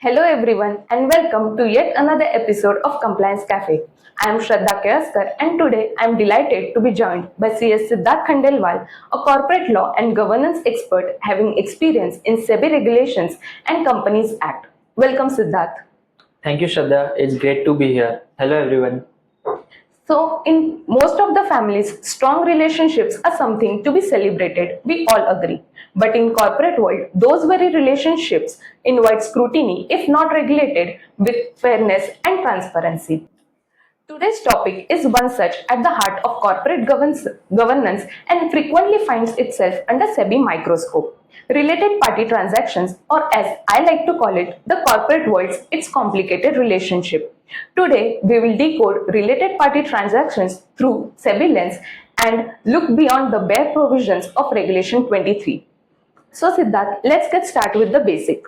Hello everyone and welcome to yet another episode of Compliance Café. I am Shraddha Kayaskar and today I am delighted to be joined by CS Siddharth Khandelwal, a corporate law and governance expert having experience in SEBI regulations and Companies Act. Welcome Siddharth. Thank you, Shraddha. It's great to be here. Hello, everyone. So, in most of the families, strong relationships are something to be celebrated. We all agree. But in corporate world, those very relationships invite scrutiny if not regulated with fairness and transparency. Today's topic is one such at the heart of corporate governance and frequently finds itself under SEBI microscope. Related party transactions, or as I like to call it, the corporate world's its complicated relationship. Today, we will decode related party transactions through SEBI lens and look beyond the bare provisions of Regulation 23. So Siddharth, let's get started with the basic.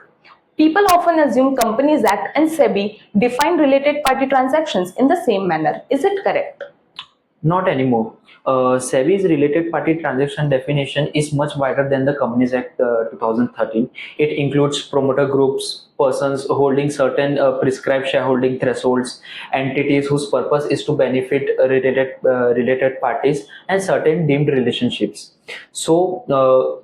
People often assume Companies Act and SEBI define related party transactions in the same manner. Is it correct? Not anymore. SEBI's related party transaction definition is much wider than the Companies Act 2013. It includes promoter groups, persons holding certain prescribed shareholding thresholds, entities whose purpose is to benefit related parties, and certain deemed relationships. So,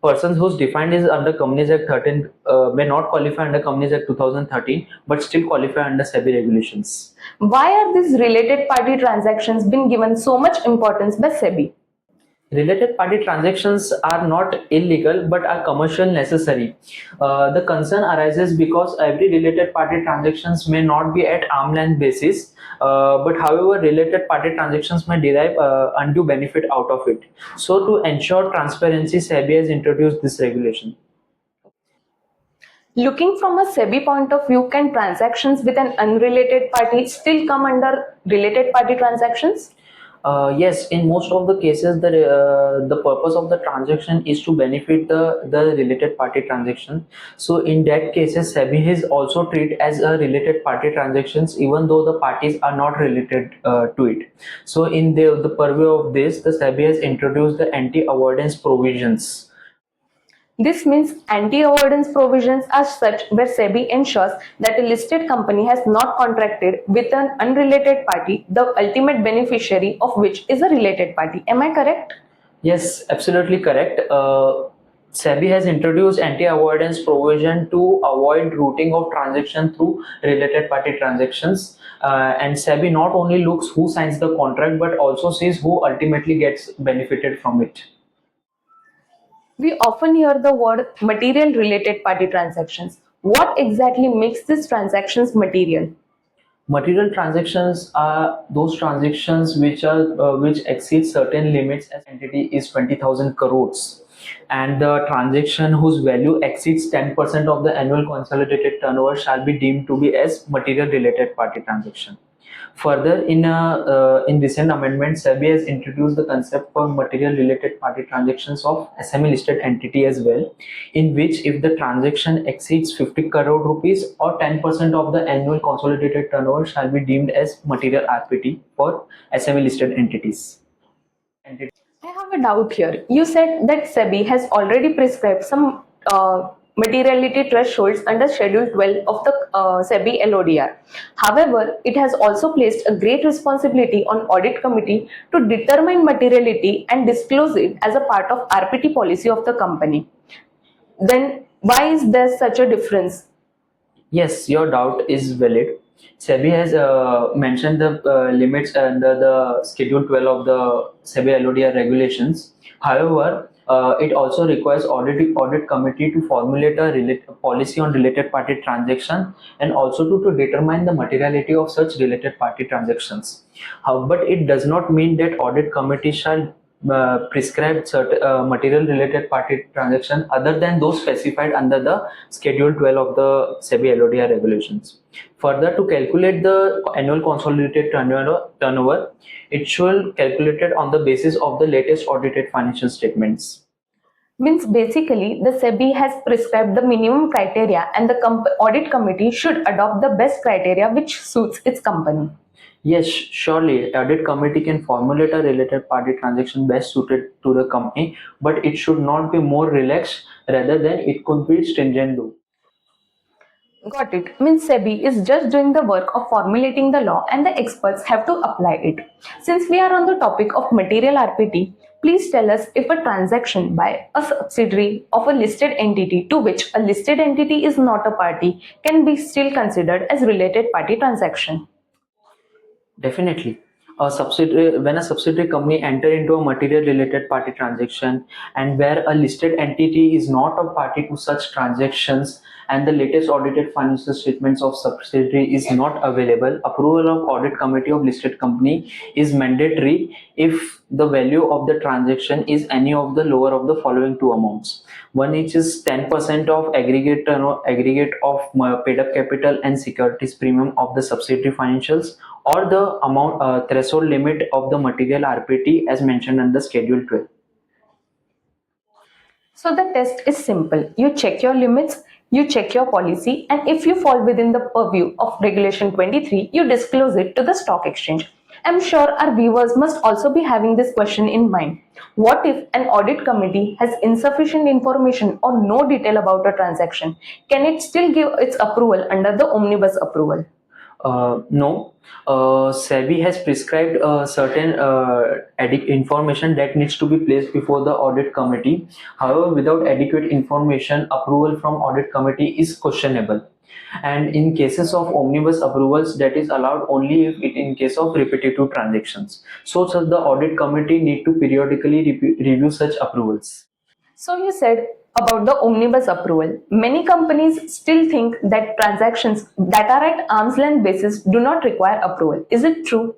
persons whose defined is under Companies Act 13 may not qualify under Companies Act 2013, but still qualify under SEBI regulations. Why are these related party transactions been given so much importance by SEBI? Related party transactions are not illegal but are commercial necessary. The concern arises because every related party transactions may not be at arm's length basis, but however related party transactions may derive undue benefit out of it. So to ensure transparency, SEBI has introduced this regulation. Looking from a SEBI point of view, can transactions with an unrelated party still come under related party transactions? Yes, in most of the cases, the purpose of the transaction is to benefit the related party transaction. So in that cases, SEBI is also treated as a related party transactions, even though the parties are not related to it. So in the purview of this, the SEBI has introduced the anti-avoidance provisions. This means anti-avoidance provisions are such where SEBI ensures that a listed company has not contracted with an unrelated party, the ultimate beneficiary of which is a related party. Am I correct? Yes, absolutely correct. SEBI has introduced anti-avoidance provision to avoid routing of transaction through related party transactions. And SEBI not only looks who signs the contract but also sees who ultimately gets benefited from it. We often hear the word material related party transactions. What exactly makes these transactions material? Material transactions are those transactions which exceed certain limits as entity is 20,000 crores, and the transaction whose value exceeds 10% of the annual consolidated turnover shall be deemed to be as material related party transaction. Further, in recent amendments, SEBI has introduced the concept for material related party transactions of SME listed entity as well, in which if the transaction exceeds 50 crore rupees or 10% of the annual consolidated turnover shall be deemed as material RPT for SME listed entities. I have a doubt here. You said that SEBI has already prescribed some materiality thresholds under Schedule 12 of the SEBI LODR. However, it has also placed a great responsibility on Audit Committee to determine materiality and disclose it as a part of RPT policy of the company. Then why is there such a difference? Yes, your doubt is valid. SEBI has mentioned the limits under the Schedule 12 of the SEBI LODR regulations. However, it also requires audit committee to formulate a policy on related party transaction and also to determine the materiality of such related party transactions. But it does not mean that audit committee shall prescribe certain material related party transaction other than those specified under the Schedule 12 of the SEBI LODR regulations. Further, to calculate the annual consolidated turnover, it should calculated on the basis of the latest audited financial statements. Means basically the SEBI has prescribed the minimum criteria and the audit committee should adopt the best criteria which suits its company. Yes, surely audit committee can formulate a related party transaction best suited to the company, but it should not be more relaxed rather than it could be stringent though. Got it. Means SEBI is just doing the work of formulating the law and the experts have to apply it. Since we are on the topic of material RPT, please tell us if a transaction by a subsidiary of a listed entity to which a listed entity is not a party can be still considered as related party transaction. Definitely. When a subsidiary company enter into a material related party transaction and where a listed entity is not a party to such transactions and the latest audited financial statements of subsidiary is not available, approval of audit committee of listed company is mandatory if the value of the transaction is any of the lower of the following two amounts. One each is 10% of aggregate of paid up capital and securities premium of the subsidiary financials, or the amount threshold limit of the material RPT as mentioned under Schedule 12. So the test is simple. You check your limits, you check your policy, and if you fall within the purview of Regulation 23, you disclose it to the stock exchange. I'm sure our viewers must also be having this question in mind. What if an audit committee has insufficient information or no detail about a transaction? Can it still give its approval under the Omnibus approval? No, SEBI has prescribed certain information that needs to be placed before the audit committee. However, without adequate information, approval from audit committee is questionable. And in cases of omnibus approvals, that is allowed only if it in case of repetitive transactions. So the audit committee need to periodically review such approvals. So you said about the omnibus approval. Many companies still think that transactions that are at arm's length basis do not require approval. Is it true?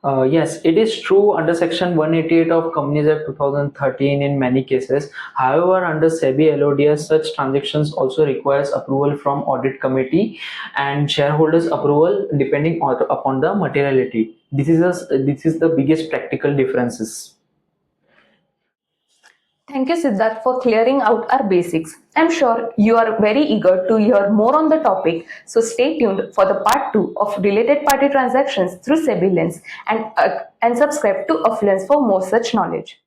Yes, it is true under Section 188 of Companies Act 2013 in many cases. However, under SEBI LODR, such transactions also requires approval from audit committee and shareholders approval depending upon the materiality. This is the biggest practical differences. Thank you, Siddharth, for clearing out our basics. I'm sure you are very eager to hear more on the topic, so stay tuned for the part 2 of related party transactions through SEBI Lens and subscribe to Affluence for more such knowledge.